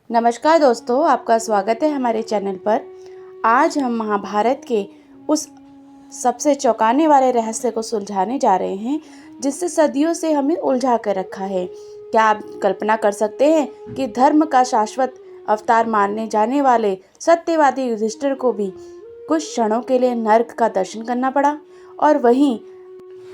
नमस्कार दोस्तों, आपका स्वागत है हमारे चैनल पर। आज हम महाभारत के उस सबसे चौंकाने वाले रहस्य को सुलझाने जा रहे हैं जिससे सदियों से हमें उलझा कर रखा है। क्या आप कल्पना कर सकते हैं कि धर्म का शाश्वत अवतार मानने जाने वाले सत्यवादी युधिष्ठिर को भी कुछ क्षणों के लिए नर्क का दर्शन करना पड़ा, और वहीं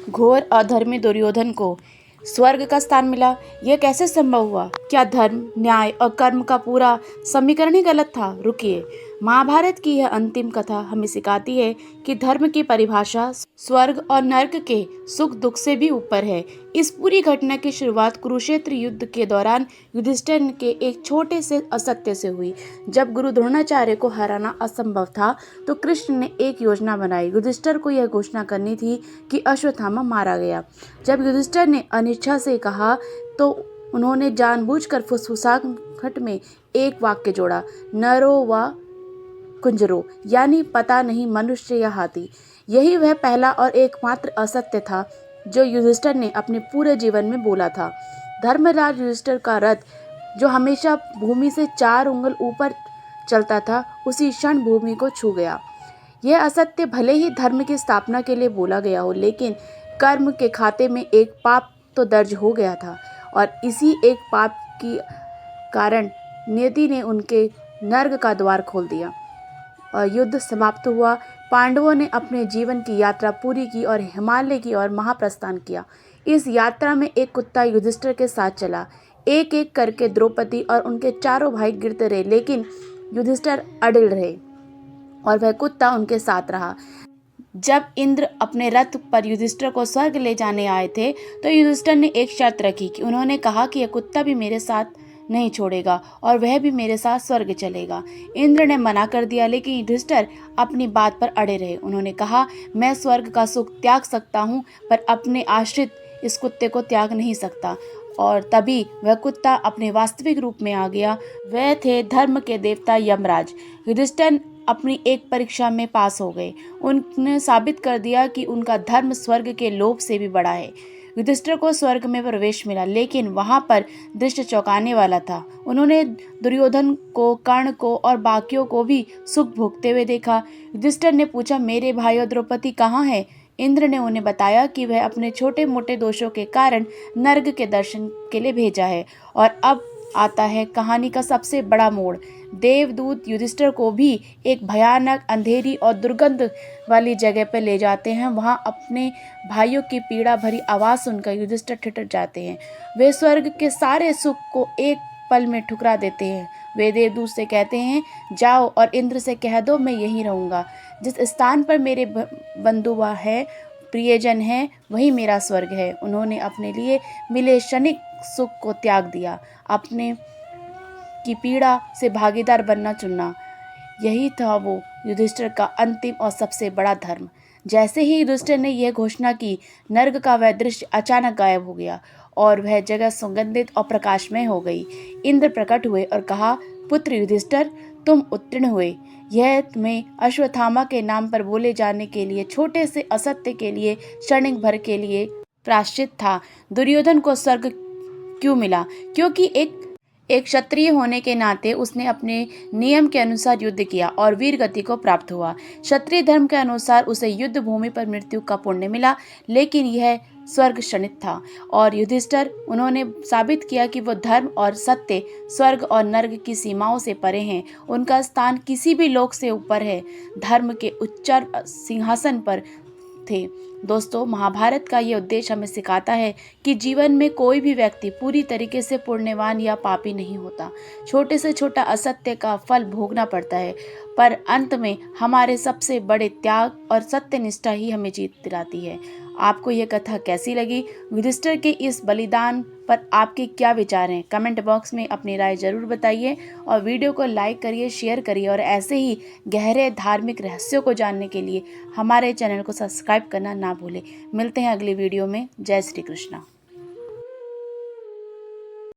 घोर अधर्मी दुर्योधन को स्वर्ग का स्थान मिला। यह कैसे संभव हुआ? क्या धर्म, न्याय और कर्म का पूरा समीकरण ही गलत था? रुकिए, महाभारत की यह अंतिम कथा हमें सिखाती है कि धर्म की परिभाषा स्वर्ग और नर्क के सुख दुख से भी ऊपर है। इस पूरी घटना की शुरुआत कुरुक्षेत्र युद्ध के दौरान युधिष्ठिर के एक छोटे से असत्य से हुई। जब गुरु द्रोणाचार्य को हराना असंभव था तो कृष्ण ने एक योजना बनाई। युधिष्ठिर को यह घोषणा करनी थी कि अश्वत्थामा मारा गया। जब युधिष्ठिर ने अनिच्छा से कहा तो उन्होंने जानबूझकर फुसफुसाहट में एक वाक्य जोड़ा, नरो व कुंजरो, यानी पता नहीं मनुष्य या हाथी। यही वह पहला और एकमात्र असत्य था जो युधिष्ठिर ने अपने पूरे जीवन में बोला था। धर्मराज युधिष्ठिर का रथ जो हमेशा भूमि से 4 उंगल ऊपर चलता था, उसी क्षण भूमि को छू गया। यह असत्य भले ही धर्म की स्थापना के लिए बोला गया हो, लेकिन कर्म के खाते में एक पाप तो दर्ज हो गया था, और इसी एक पाप की कारण नियति ने उनके नर्क का द्वार खोल दिया और युद्ध समाप्त हुआ। पांडवों ने अपने जीवन की यात्रा पूरी की और हिमालय की ओर महाप्रस्थान किया। इस यात्रा में एक कुत्ता युधिष्ठिर के साथ चला। एक एक करके द्रौपदी और उनके चारों भाई गिरते रहे, लेकिन युधिष्ठिर अडिग रहे और वह कुत्ता उनके साथ रहा। जब इंद्र अपने रथ पर युधिष्ठिर को स्वर्ग ले जाने आए थे तो युधिष्ठिर ने एक शर्त रखी कि उन्होंने कहा कि यह कुत्ता भी मेरे साथ नहीं छोड़ेगा और वह भी मेरे साथ स्वर्ग चलेगा। इंद्र ने मना कर दिया, लेकिन युधिष्ठिर अपनी बात पर अड़े रहे। उन्होंने कहा, मैं स्वर्ग का सुख त्याग सकता हूँ, पर अपने आश्रित इस कुत्ते को त्याग नहीं सकता। और तभी वह कुत्ता अपने वास्तविक रूप में आ गया। वह थे धर्म के देवता यमराज। युधिष्ठिर अपनी एक परीक्षा में पास हो गए। उन्होंने साबित कर दिया कि उनका धर्म स्वर्ग के लोभ से भी बड़ा है। युधिष्ठिर को स्वर्ग में प्रवेश मिला, लेकिन वहां पर दृश्य चौंकाने वाला था। उन्होंने दुर्योधन को, कर्ण को और बाकियों को भी सुख भोगते हुए देखा। युधिष्ठिर ने पूछा, मेरे भाई और द्रौपदी कहाँ है? इंद्र ने उन्हें बताया कि वह अपने छोटे मोटे दोषों के कारण नर्क के दर्शन के लिए भेजा है। और अब आता है कहानी का सबसे बड़ा मोड़। देवदूत युधिष्ठिर को भी एक भयानक, अंधेरी और दुर्गंध वाली जगह पर ले जाते हैं। वहां अपने भाइयों की पीड़ा भरी आवाज सुनकर युधिष्ठिर ठिठुर जाते हैं। वे स्वर्ग के सारे सुख को एक पल में ठुकरा देते हैं। वे देवदूत से कहते हैं, जाओ और इंद्र से कह दो मैं यहीं रहूंगा। जिस स्थान पर मेरे बंधु है, प्रियजन है, वही मेरा स्वर्ग है। उन्होंने अपने लिए मिले क्षणिक सुख को त्याग दिया, अपने की पीड़ा से भागीदार बनना चुनना। यही था वो युधिष्ठिर का अंतिम और सबसे बड़ा धर्म। जैसे ही युधिष्ठिर ने यह घोषणा की, नर्क का वह दृश्य अचानक गायब हो गया और वह जगह सुगंधित और प्रकाशमय हो गई। इंद्र प्रकट हुए और कहा, पुत्र युधिष्ठिर, तुम उत्तीर्ण हुए। यह तुम्हें अश्वत्थामा के नाम पर बोले जाने के लिए, छोटे से असत्य के लिए, क्षणिक भर के लिए प्रायश्चित था। दुर्योधन को स्वर्ग क्यों मिला? क्योंकि एक क्षत्रिय होने के नाते उसने अपने नियम के अनुसार युद्ध किया और वीर गति को प्राप्त हुआ। क्षत्रिय धर्म के अनुसार उसे युद्ध भूमि पर मृत्यु का पुण्य मिला, लेकिन यह स्वर्ग क्षणिक था। और युधिष्ठिर, उन्होंने साबित किया कि वो धर्म और सत्य स्वर्ग और नर्क की सीमाओं से परे हैं। उनका स्थान किसी भी लोक से ऊपर है, धर्म के उच्च सिंहासन पर थे। दोस्तों, महाभारत का ये उद्देश्य हमें सिखाता है कि जीवन में कोई भी व्यक्ति पूरी तरीके से पुण्यवान या पापी नहीं होता। छोटे से छोटा असत्य का फल भोगना पड़ता है, पर अंत में हमारे सबसे बड़े त्याग और सत्यनिष्ठा ही हमें जीत दिलाती है। आपको ये कथा कैसी लगी? युधिष्ठिर के इस बलिदान पर आपके क्या विचार हैं? कमेंट बॉक्स में अपनी राय जरूर बताइए और वीडियो को लाइक करिए, शेयर करिए और ऐसे ही गहरे धार्मिक रहस्यों को जानने के लिए हमारे चैनल को सब्सक्राइब करना ना भूलें। मिलते हैं अगली वीडियो में। जय श्री कृष्णा।